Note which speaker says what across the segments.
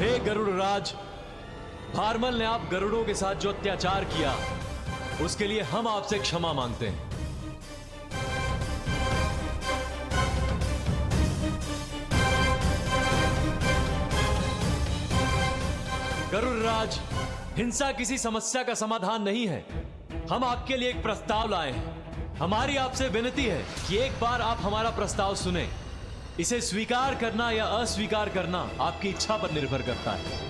Speaker 1: हे गरुड़राज, भारमल ने आप गरुड़ों के साथ जो अत्याचार किया उसके लिए हम आपसे क्षमा मांगते हैं। गरुड़राज, हिंसा किसी समस्या का समाधान नहीं है। हम आपके लिए एक प्रस्ताव लाए हैं। हमारी आपसे विनती है कि एक बार आप हमारा प्रस्ताव सुने। इसे स्वीकार करना या अस्वीकार करना आपकी इच्छा पर निर्भर करता है।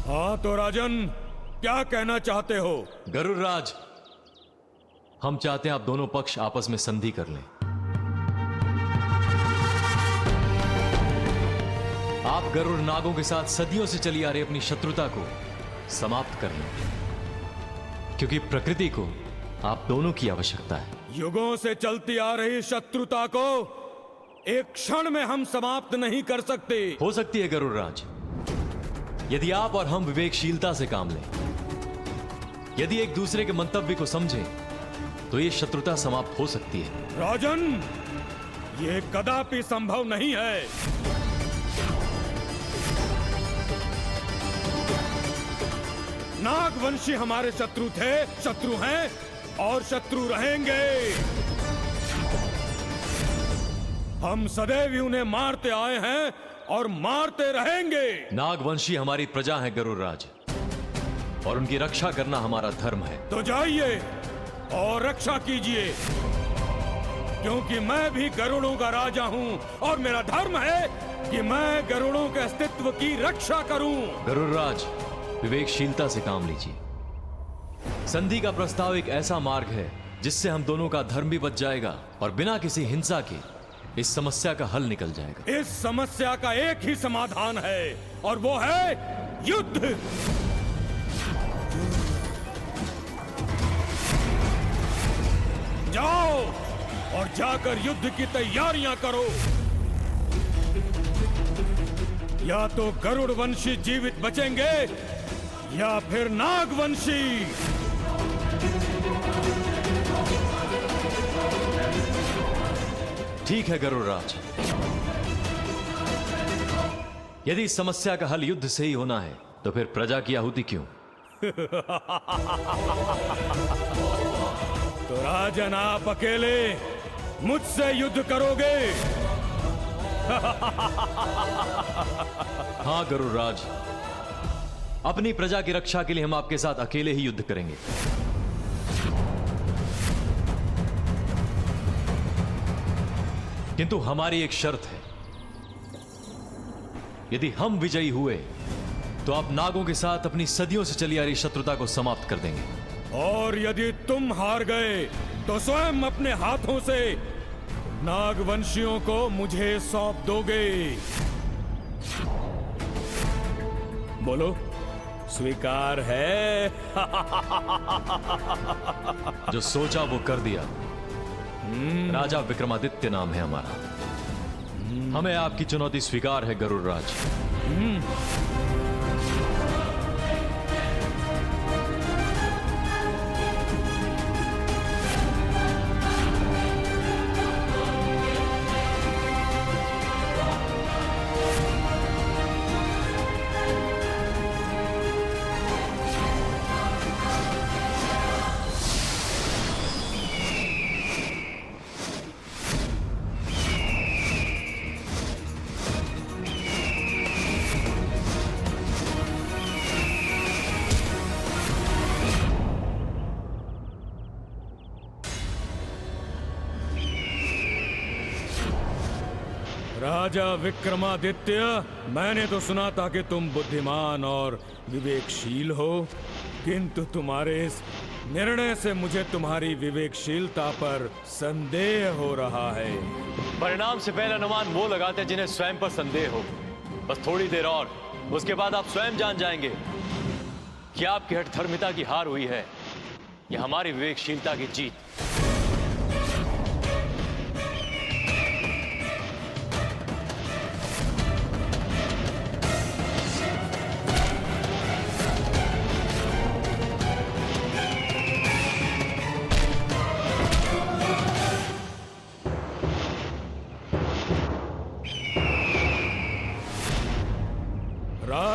Speaker 2: हाँ तो राजन, क्या कहना चाहते हो?
Speaker 1: गरुड़राज, हम चाहते हैं आप दोनों पक्ष आपस में संधि कर लें। आप गरुड़ नागों के साथ सदियों से चली आ रही अपनी शत्रुता को समाप्त कर लें, क्योंकि प्रकृति को आप दोनों की आवश्यकता है।
Speaker 2: युगों से चलती आ रही शत्रुता को एक क्षण में हम समाप्त नहीं कर सकते।
Speaker 1: हो सकती है गरुड़राज, यदि आप और हम विवेकशीलता से काम लें, यदि एक दूसरे के मंतव्य को समझें, तो ये शत्रुता समाप्त हो सकती है।
Speaker 2: राजन, ये कदापि संभव नहीं है। नागवंशी हमारे शत्रु थे, शत्रु हैं और शत्रु रहेंगे। हम सदैव ही उन्हें मारते आए हैं और मारते रहेंगे।
Speaker 1: नागवंशी हमारी प्रजा है गरुड़राज, और उनकी रक्षा करना हमारा धर्म है।
Speaker 2: तो जाइए और रक्षा कीजिए, क्योंकि मैं भी गरुड़ों का राजा हूं और मेरा धर्म है कि मैं गरुड़ों के अस्तित्व की रक्षा करूं।
Speaker 1: गरुड़राज, विवेकशीलता से काम लीजिए। संधि का प्रस्ताव एक ऐसा मार्ग है जिससे हम दोनों का धर्म भी बच जाएगा और बिना किसी हिंसा के इस समस्या का हल निकल जाएगा।
Speaker 2: इस समस्या का एक ही समाधान है और वो है युद्ध। जाओ और जाकर युद्ध की तैयारियां करो। या तो गरुड़ वंशी जीवित बचेंगे या फिर नागवंशी।
Speaker 1: ठीक है गरुड़राज, यदि इस समस्या का हल युद्ध से ही होना है तो फिर प्रजा की आहुति क्यों?
Speaker 2: तो राजन, आप अकेले मुझसे युद्ध करोगे?
Speaker 1: हाँ गरुड़राज, अपनी प्रजा की रक्षा के लिए हम आपके साथ अकेले ही युद्ध करेंगे। किंतु हमारी एक शर्त है, यदि हम विजयी हुए तो आप नागों के साथ अपनी सदियों से चली आ रही शत्रुता को समाप्त कर देंगे।
Speaker 2: और यदि तुम हार गए तो स्वयं अपने हाथों से नागवंशियों को मुझे सौंप दोगे। बोलो, स्वीकार है?
Speaker 1: जो सोचा वो कर दिया। राजा विक्रमादित्य नाम है हमारा। हमें आपकी चुनौती स्वीकार है गरुड़राज।
Speaker 2: राजा विक्रमादित्य, मैंने तो सुना था कि तुम बुद्धिमान और विवेकशील हो, किंतु तुम्हारे इस निर्णय से मुझे तुम्हारी विवेकशीलता पर संदेह हो रहा है।
Speaker 1: परिणाम से पहले अनुमान वो लगाते हैं जिन्हें स्वयं पर संदेह हो। बस थोड़ी देर और, उसके बाद आप स्वयं जान जाएंगे कि आपकी हठधर्मिता की हार हुई है या हमारी विवेकशीलता की जीत।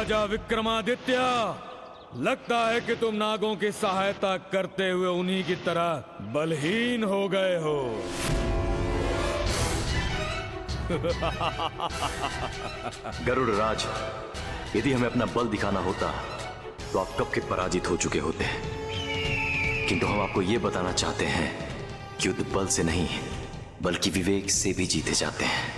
Speaker 2: राजा विक्रमादित्य, लगता है कि तुम नागों की सहायता करते हुए उन्हीं की तरह बलहीन हो गए हो।
Speaker 3: गरुड़ राज, यदि हमें अपना बल दिखाना होता तो आप कब के पराजित हो चुके होते, किंतु हम आपको यह बताना चाहते हैं कि युद्ध बल से नहीं बल्कि विवेक से भी जीते जाते हैं।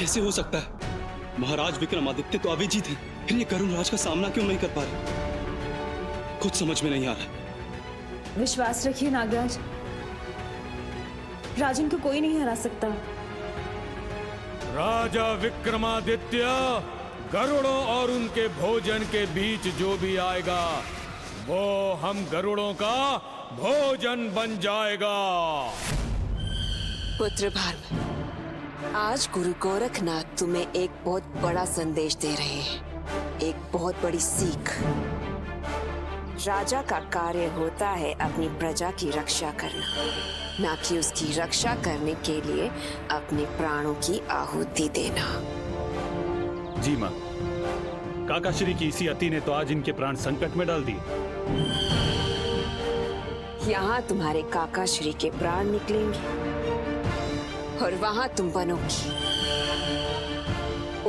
Speaker 4: कैसे हो सकता है? महाराज विक्रमादित्य तो अविजित हैं, फिर ये गरुड़ राज का सामना क्यों नहीं कर पा रहे? कुछ समझ में नहीं आ रहा।
Speaker 5: विश्वास रखिए नागराज, राजन को कोई नहीं हरा सकता।
Speaker 2: राजा विक्रमादित्य, गरुड़ों और उनके भोजन के बीच जो भी आएगा वो हम गरुड़ों का भोजन बन जाएगा।
Speaker 6: पुत्र भार्गव, आज गुरु गोरखनाथ तुम्हें एक बहुत बड़ा संदेश दे रहे हैं, एक बहुत बड़ी सीख। राजा का कार्य होता है अपनी प्रजा की रक्षा करना, ना कि उसकी रक्षा करने के लिए अपने प्राणों की आहुति देना।
Speaker 4: जी माँ, काकाश्री की इसी अति ने तो आज इनके प्राण संकट में डाल दिए।
Speaker 6: यहाँ तुम्हारे काकाश्री के प्राण निकलेंगे और वहां तुम बनोगी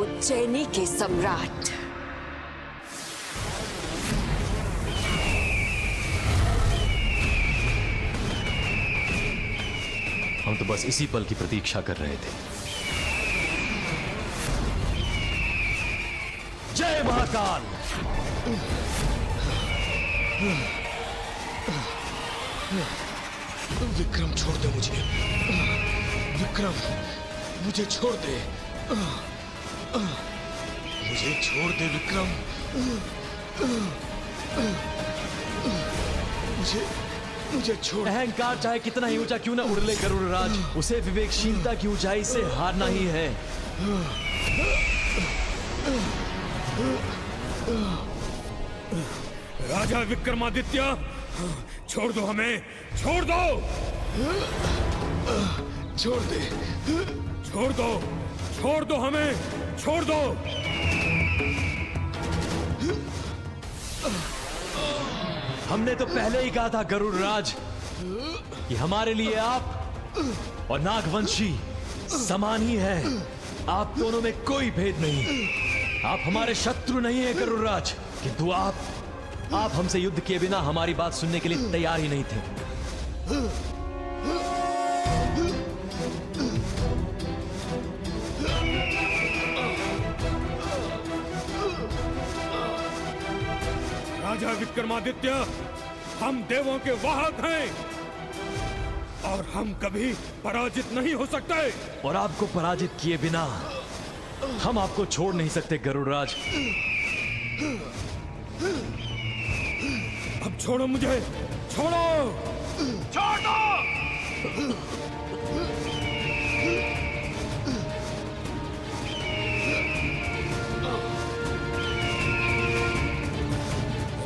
Speaker 6: उज्जैनी के सम्राट।
Speaker 1: हम तो बस इसी पल की प्रतीक्षा कर रहे थे। जय महाकाल।
Speaker 7: विक्रम छोड़ दे मुझे, विक्रम मुझे छोड़ दे, मुझे छोड़ दे विक्रम, मुझे छोड़।
Speaker 1: अहंकार चाहे कितना ही ऊंचा क्यों ना उड़ ले गरुड़ राज, उसे विवेकशीलता की ऊंचाई से हारना ही है।
Speaker 2: राजा विक्रमादित्य, छोड़ दो हमें, छोड़ दो,
Speaker 7: छोड़ दे,
Speaker 2: छोड़ दो, छोड़ दो हमें, छोड़ दो।
Speaker 1: हमने तो पहले ही कहा था गरुड़ राज कि हमारे लिए आप और नागवंशी समान ही है। आप दोनों में कोई भेद नहीं। आप हमारे शत्रु नहीं है गरुड़ राज, किंतु आप हमसे युद्ध किए बिना हमारी बात सुनने के लिए तैयार ही नहीं थे।
Speaker 2: राजा विक्रमादित्य, हम देवों के वाहक हैं और हम कभी पराजित नहीं हो सकते।
Speaker 1: और आपको पराजित किए बिना हम आपको छोड़ नहीं सकते गरुड़ राज।
Speaker 2: अब छोड़ो मुझे, छोड़ो, छोड़ दो।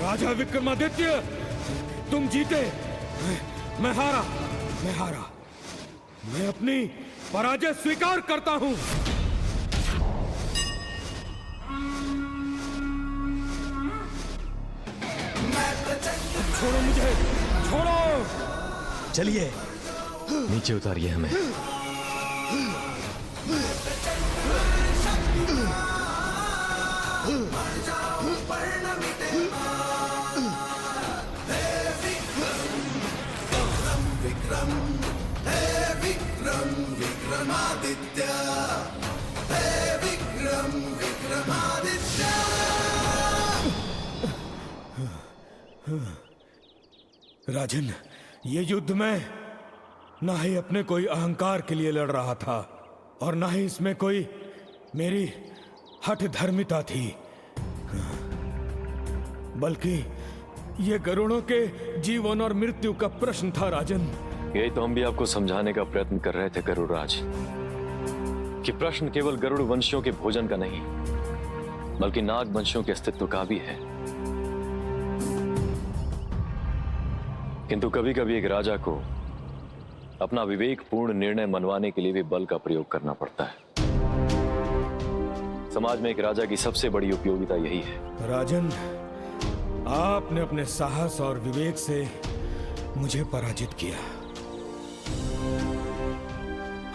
Speaker 2: राजा विक्रमादित्य, तुम जीते, मैं हारा, मैं हारा। मैं अपनी पराजय स्वीकार करता हूं। छोड़ो मुझे, छोड़ो।
Speaker 1: चलिए नीचे उतारिए हमें।
Speaker 2: राजन, ये युद्ध में ना ही अपने कोई अहंकार के लिए लड़ रहा था और ना ही इसमें कोई मेरी हठ धर्मिता थी, बल्कि ये गरुड़ों के जीवन और मृत्यु का प्रश्न था राजन।
Speaker 3: यही तो हम भी आपको समझाने का प्रयत्न कर रहे थे गरुड़राज, कि प्रश्न केवल गरुड़ वंशियों के भोजन का नहीं बल्कि नाग वंशियों के अस्तित्व का भी है। किंतु कभी कभी एक राजा को अपना विवेकपूर्ण निर्णय मनवाने के लिए भी बल का प्रयोग करना पड़ता है। समाज में एक राजा की सबसे बड़ी उपयोगिता यही है।
Speaker 2: राजन, आपने अपने साहस और विवेक से मुझे पराजित किया।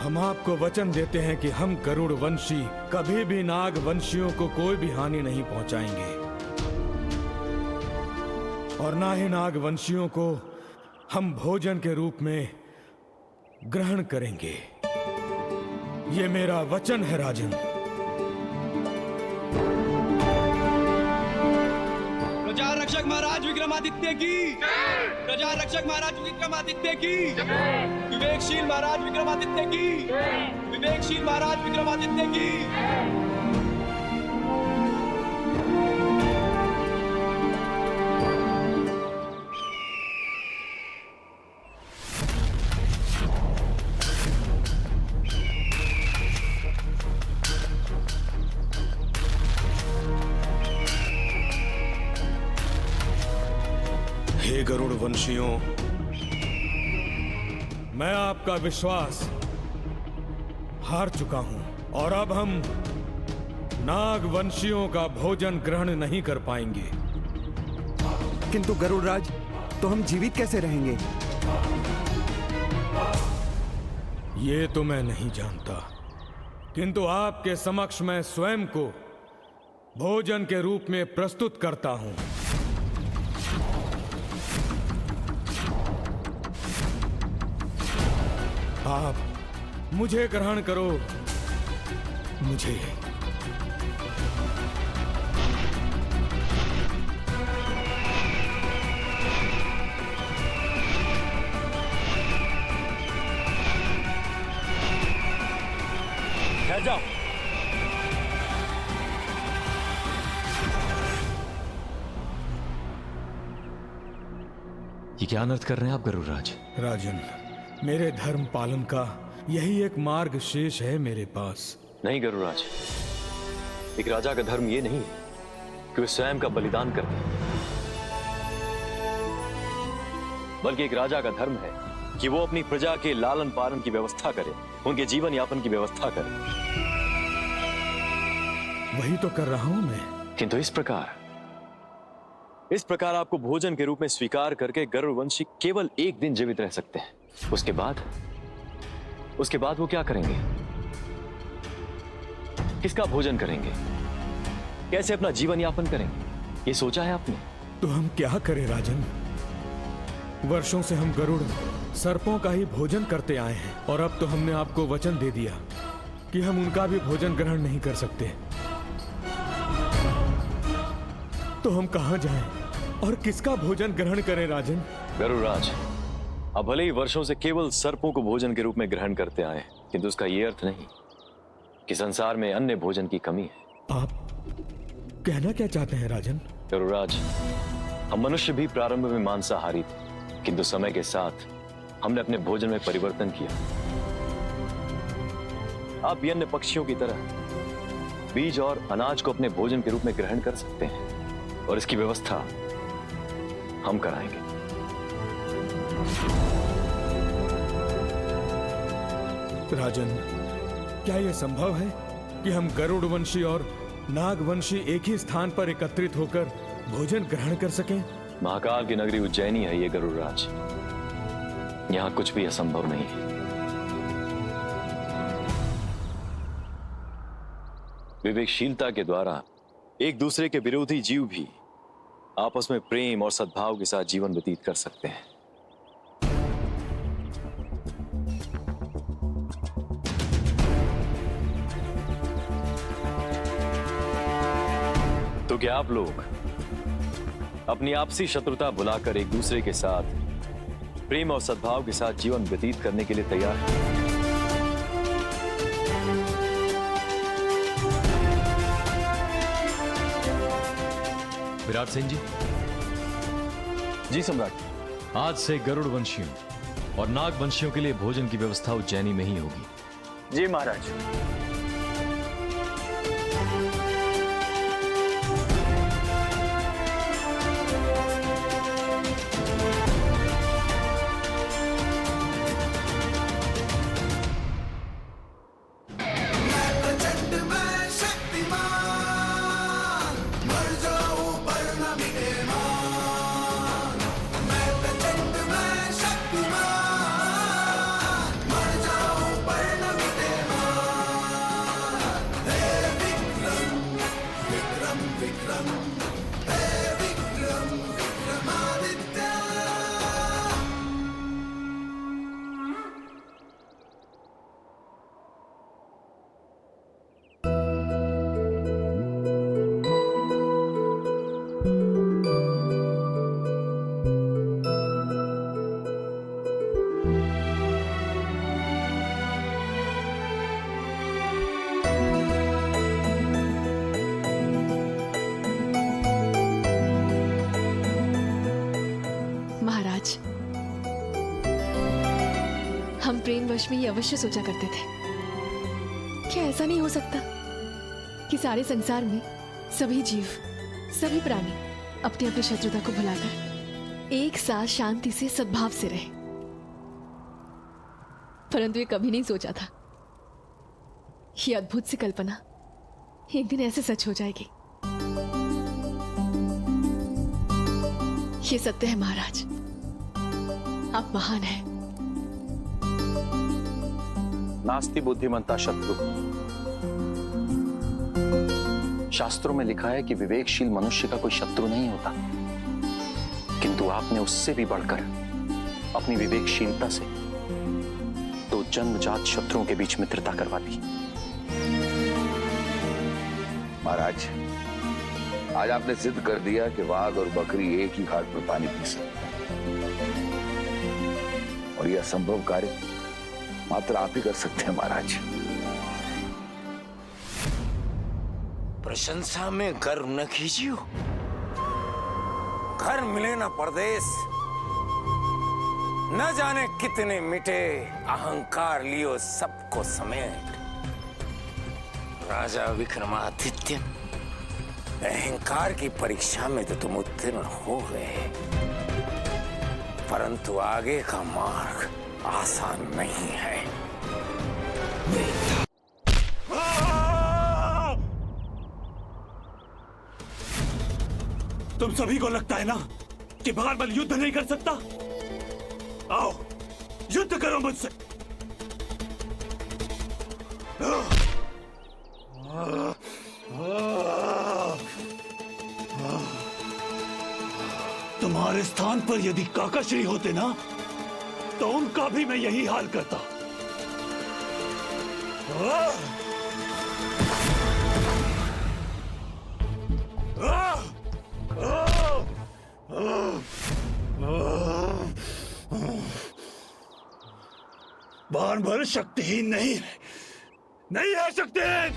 Speaker 2: हम आपको वचन देते हैं कि हम गरुड़ वंशी कभी भी नाग वंशियों को कोई भी हानि नहीं पहुंचाएंगे और ना ही नाग वंशियों को हम भोजन के रूप में ग्रहण करेंगे। ये मेरा वचन है राजन।
Speaker 4: प्रजा रक्षक महाराज विक्रमादित्य की, प्रजा रक्षक महाराज विक्रमादित्य की, विवेकशील महाराज विक्रमादित्य की, विवेकशील महाराज विक्रमादित्य की।
Speaker 2: हे गरुड़ वंशियों, मैं आपका विश्वास हार चुका हूं और अब हम नाग वंशियों का भोजन ग्रहण नहीं कर पाएंगे।
Speaker 8: किंतु गरुड़राज, तो हम जीवित कैसे रहेंगे?
Speaker 2: ये तो मैं नहीं जानता, किंतु आपके समक्ष मैं स्वयं को भोजन के रूप में प्रस्तुत करता हूं। आप मुझे ग्रहण करो, मुझे।
Speaker 1: ठहर जाओ। ये क्या अनर्थ कर रहे हैं आप गरुड़राज?
Speaker 2: राजन, मेरे धर्म पालन का यही एक मार्ग शेष है मेरे पास।
Speaker 3: नहीं गरुड़राज, एक राजा का धर्म ये नहीं है कि वह स्वयं का बलिदान कर दे, बल्कि एक राजा का धर्म है कि वो अपनी प्रजा के लालन पालन की व्यवस्था करे, उनके जीवन यापन की व्यवस्था करे।
Speaker 2: वही तो कर रहा हूं मैं।
Speaker 3: किंतु इस प्रकार आपको भोजन के रूप में स्वीकार करके गरुड़ वंशी केवल एक दिन जीवित रह सकते हैं। उसके बाद वो क्या करेंगे? किसका भोजन करेंगे? कैसे अपना जीवन यापन करेंगे? ये सोचा है आपने?
Speaker 2: तो हम क्या करें राजन? वर्षों से हम गरुड़ सर्पों का ही भोजन करते आए हैं और अब तो हमने आपको वचन दे दिया कि हम उनका भी भोजन ग्रहण नहीं कर सकते। तो हम कहां जाएं और किसका भोजन ग्रहण करें राजन?
Speaker 3: गरुड़राज, अब भले ही वर्षों से केवल सर्पों को भोजन के रूप में ग्रहण करते आए, किंतु उसका यह अर्थ नहीं कि संसार में अन्य भोजन की कमी है।
Speaker 2: आप कहना क्या चाहते हैं राजन?
Speaker 3: गरुड़राज, हम मनुष्य भी प्रारंभ में मांसाहारी थे, किंतु समय के साथ हमने अपने भोजन में परिवर्तन किया। आप भी अन्य पक्षियों की तरह बीज और अनाज को अपने भोजन के रूप में ग्रहण कर सकते हैं और इसकी व्यवस्था हम कराएंगे।
Speaker 2: राजन, क्या यह संभव है कि हम गरुड़ वंशी और नाग वंशी एक ही स्थान पर एकत्रित होकर भोजन ग्रहण कर सकें?
Speaker 3: महाकाल की नगरी उज्जैनी है ये गरुड़राज, यहां कुछ भी असंभव नहीं है। विवेकशीलता के द्वारा एक दूसरे के विरोधी जीव भी आपस में प्रेम और सद्भाव के साथ जीवन व्यतीत कर सकते हैं। तो क्या आप लोग अपनी आपसी शत्रुता भुलाकर एक दूसरे के साथ प्रेम और सद्भाव के साथ जीवन व्यतीत करने के लिए तैयार हैं।
Speaker 1: विराट सिंह जी,
Speaker 3: जी सम्राट।
Speaker 1: आज से गरुड़ वंशियों और नाग वंशियों के लिए भोजन की व्यवस्था उज्जैनी में ही होगी।
Speaker 3: जी महाराज।
Speaker 9: महाराज, हम प्रेमवश में ये अवश्य सोचा करते थे, क्या ऐसा नहीं हो सकता कि सारे संसार में सभी जीव, सभी प्राणी अपने अपने शत्रुता को भुलाकर एक साथ शांति से सद्भाव से रहे। परंतु ये कभी नहीं सोचा था ये अद्भुत सी कल्पना एक दिन ऐसे सच हो जाएगी। ये सत्य है महाराज, आप महान हैं।
Speaker 3: नास्ति बुद्धिमंता शत्रु। शास्त्रों में लिखा है कि विवेकशील मनुष्य का कोई शत्रु नहीं होता, किंतु आपने उससे भी बढ़कर अपनी विवेकशीलता से तो जन्मजात शत्रुओं के बीच मित्रता करवा दी।
Speaker 10: महाराज, आज आपने सिद्ध कर दिया कि वाघ और बकरी एक ही घाट पर पानी पी सकते हैं, और यह असंभव कार्य मात्र आप ही कर सकते हैं महाराज।
Speaker 11: प्रशंसा में गर्व न कीजियो, घर मिले न परदेश, न जाने कितने मिटे अहंकार लियो सबको समेट। राजा विक्रमादित्य, अहंकार की परीक्षा में तो तुम उत्तीर्ण हो गए, परंतु आगे का मार्ग आसान नहीं है।
Speaker 2: तुम सभी को लगता है ना कि भारमल युद्ध नहीं कर सकता? आओ, युद्ध करो मुझसे। तुम्हारे स्थान पर यदि काकाश्री होते ना, तो उनका भी मैं यही हाल करता। बाणभर शक्तिहीन नहीं है, नहीं है शक्तिहीन।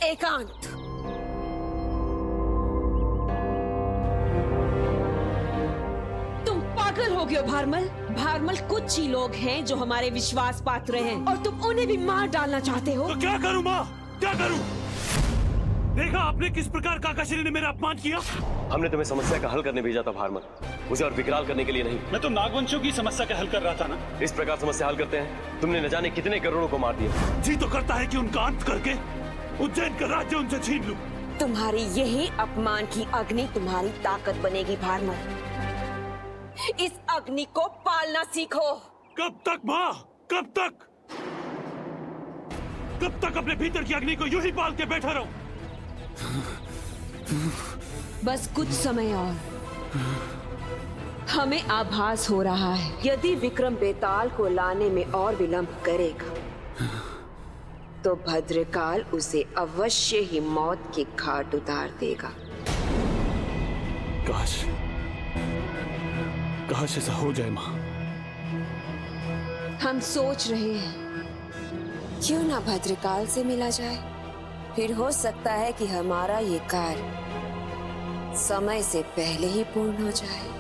Speaker 6: एकांत।
Speaker 5: तुम पागल हो गए हो भारमल। भारमल कुछ ही लोग हैं जो हमारे विश्वास पात्र हैं और तुम उन्हें भी मार डालना चाहते हो।
Speaker 2: तो क्या करूं माँ, क्या करूं? देखा आपने किस प्रकार काकाश्री ने मेरा अपमान किया।
Speaker 3: हमने तुम्हें समस्या का हल करने भेजा था भारमल, उसे और विकराल करने के लिए नहीं।
Speaker 2: मैं तो नागवंशियों की समस्या का हल कर रहा था ना।
Speaker 3: इस प्रकार समस्या हल करते हैं? तुमने न जाने कितने करोड़ों को मार दिया।
Speaker 2: जी तो करता है कि उनका अंत करके उज्जैन का राज्य उनसे छीन लूं।
Speaker 6: तुम्हारी यही अपमान की अग्नि तुम्हारी ताकत बनेगी भारमल। इस अग्नि को पालना सीखो।
Speaker 2: कब तक माँ, कब तक? कब तक अपने भीतर की अग्नि को यूं ही पाल के बैठा रहूं?
Speaker 5: बस कुछ समय और। हमें आभास हो रहा है यदि विक्रम बेताल को लाने में और विलंब करेगा तो भद्रकाल उसे अवश्य ही मौत के घाट उतार देगा।
Speaker 7: काश काश ऐसा हो जाए माँ।
Speaker 5: हम सोच रहे हैं
Speaker 6: क्यों ना भद्रकाल से मिला जाए, फिर हो सकता है कि हमारा ये कार्य समय से पहले ही पूर्ण हो जाए।